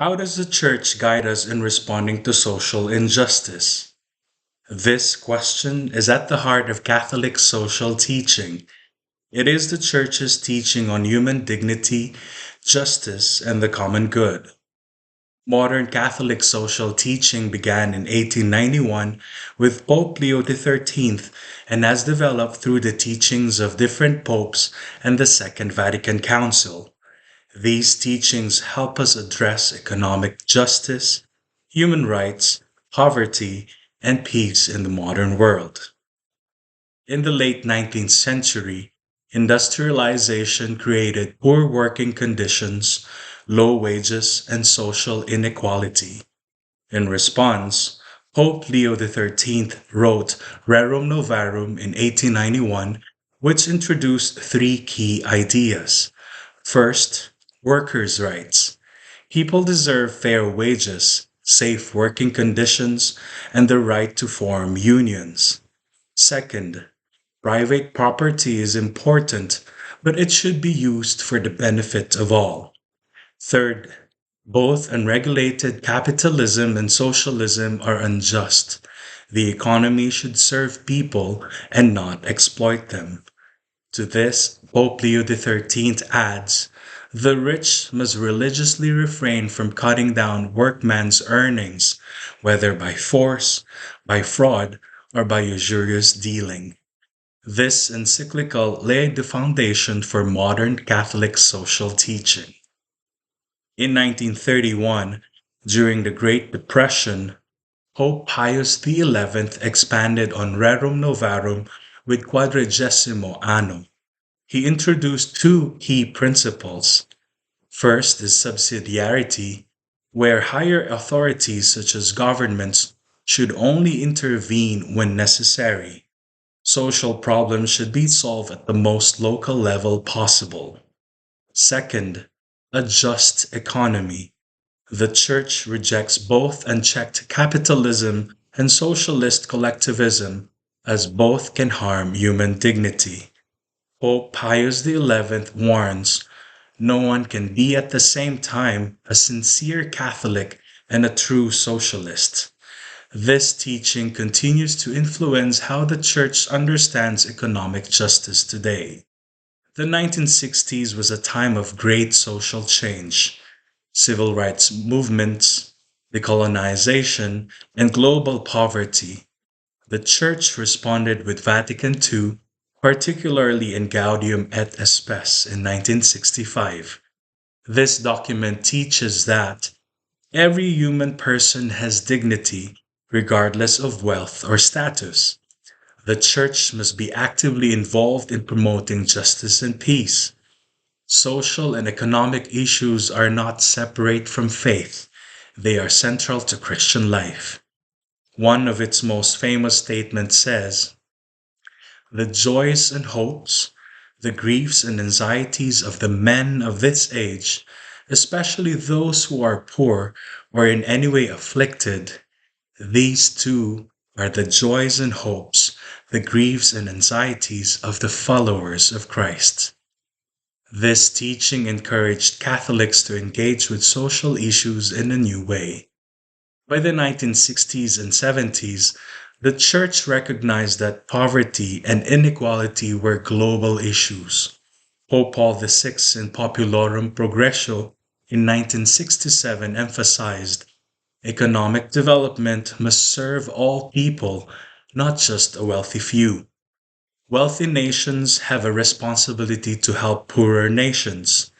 How does the Church guide us in responding to social injustice? This question is at the heart of Catholic social teaching. It is the Church's teaching on human dignity, justice, and the common good. Modern Catholic social teaching began in 1891 with Pope Leo XIII and has developed through the teachings of different popes and the Second Vatican Council. These teachings help us address economic justice, human rights, poverty, and peace in the modern world. In the late 19th century, industrialization created poor working conditions, low wages, and social inequality. In response, Pope Leo XIII wrote Rerum Novarum in 1891, which introduced three key ideas. First, workers' rights. People deserve fair wages, safe working conditions, and the right to form unions. Second, private property is important, but it should be used for the benefit of all. Third, both unregulated capitalism and socialism are unjust. The economy should serve people and not exploit them. To this, Pope Leo XIII adds, the rich must religiously refrain from cutting down workman's earnings, whether by force, by fraud, or by usurious dealing. This encyclical laid the foundation for modern Catholic social teaching. In 1931, during the Great Depression, Pope Pius XI expanded on Rerum Novarum with Quadragesimo Anno. He introduced two key principles. First is subsidiarity, where higher authorities such as governments should only intervene when necessary. Social problems should be solved at the most local level possible. Second, a just economy. The Church rejects both unchecked capitalism and socialist collectivism, as both can harm human dignity. Pope Pius XI warns no one can be at the same time a sincere Catholic and a true socialist. This teaching continues to influence how the Church understands economic justice today. The 1960s was a time of great social change. Civil rights movements, decolonization, and global poverty. The Church responded with Vatican II, particularly in Gaudium et Spes in 1965. This document teaches that every human person has dignity, regardless of wealth or status. The Church must be actively involved in promoting justice and peace. Social and economic issues are not separate from faith, they are central to Christian life. One of its most famous statements says, the joys and hopes, the griefs and anxieties of the men of this age, especially those who are poor or in any way afflicted, these too are the joys and hopes, the griefs and anxieties of the followers of Christ. This teaching encouraged Catholics to engage with social issues in a new way. By the 1960s and 70s, the Church recognized that poverty and inequality were global issues. Pope Paul VI in Populorum Progressio in 1967 emphasized economic development must serve all people, not just a wealthy few. Wealthy nations have a responsibility to help poorer nations.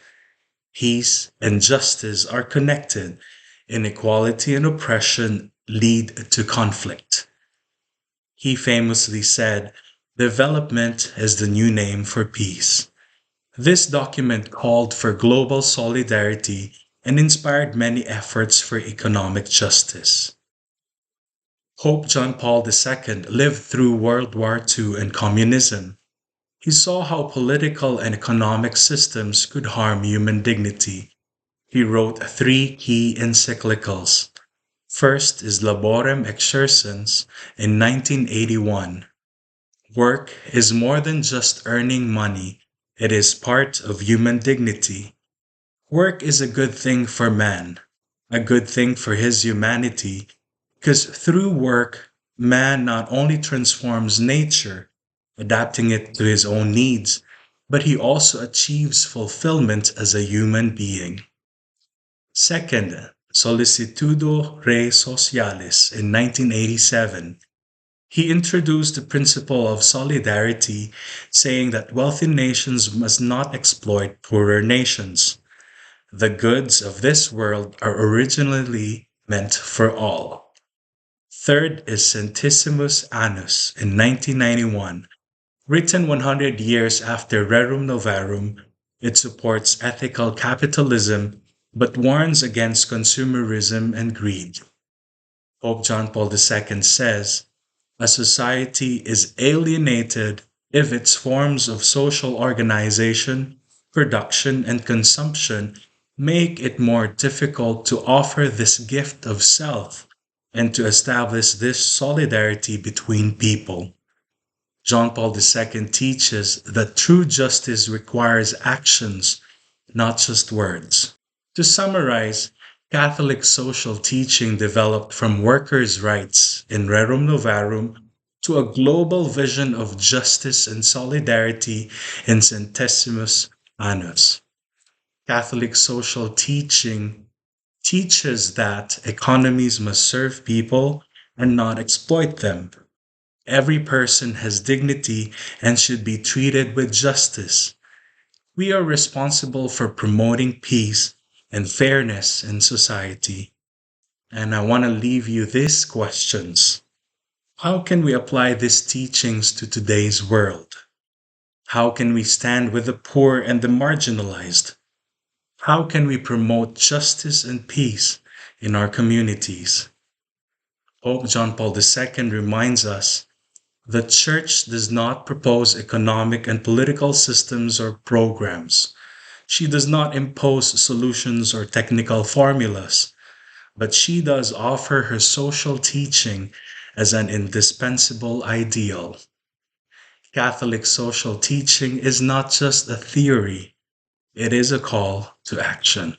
Peace and justice are connected. Inequality and oppression lead to conflict. He famously said, development is the new name for peace. This document called for global solidarity and inspired many efforts for economic justice. Pope John Paul II lived through World War II and communism. He saw how political and economic systems could harm human dignity. He wrote three key encyclicals. First is Laborem Exercens in 1981. Work is more than just earning money, it is part of human dignity. Work is a good thing for man. a good thing for his humanity, because through work, man not only transforms nature, adapting it to his own needs, but he also achieves fulfillment as a human being. Second, Solicitudo Re Socialis in 1987. He introduced the principle of solidarity, saying that wealthy nations must not exploit poorer nations. The goods of this world are originally meant for all. Third is Centissimus Annus in 1991. Written 100 years after Rerum Novarum, it supports ethical capitalism but warns against consumerism and greed. Pope John Paul II says, a society is alienated if its forms of social organization, production, and consumption make it more difficult to offer this gift of self and to establish this solidarity between people. John Paul II teaches that true justice requires actions, not just words. To summarize, Catholic social teaching developed from workers' rights in Rerum Novarum to a global vision of justice and solidarity in Centesimus Annus. Catholic social teaching teaches that economies must serve people and not exploit them. Every person has dignity and should be treated with justice. We are responsible for promoting peace and fairness in society. And I want to leave you these questions. How can we apply these teachings to today's world? How can we stand with the poor and the marginalized? How can we promote justice and peace in our communities? Pope John Paul II reminds us the Church does not propose economic and political systems or programs. She does not impose solutions or technical formulas, but she does offer her social teaching as an indispensable ideal. Catholic social teaching is not just a theory, it is a call to action.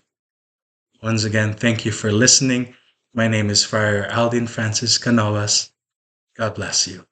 Once again, thank you for listening. My name is Friar Aldin Francis Canobas. God bless you.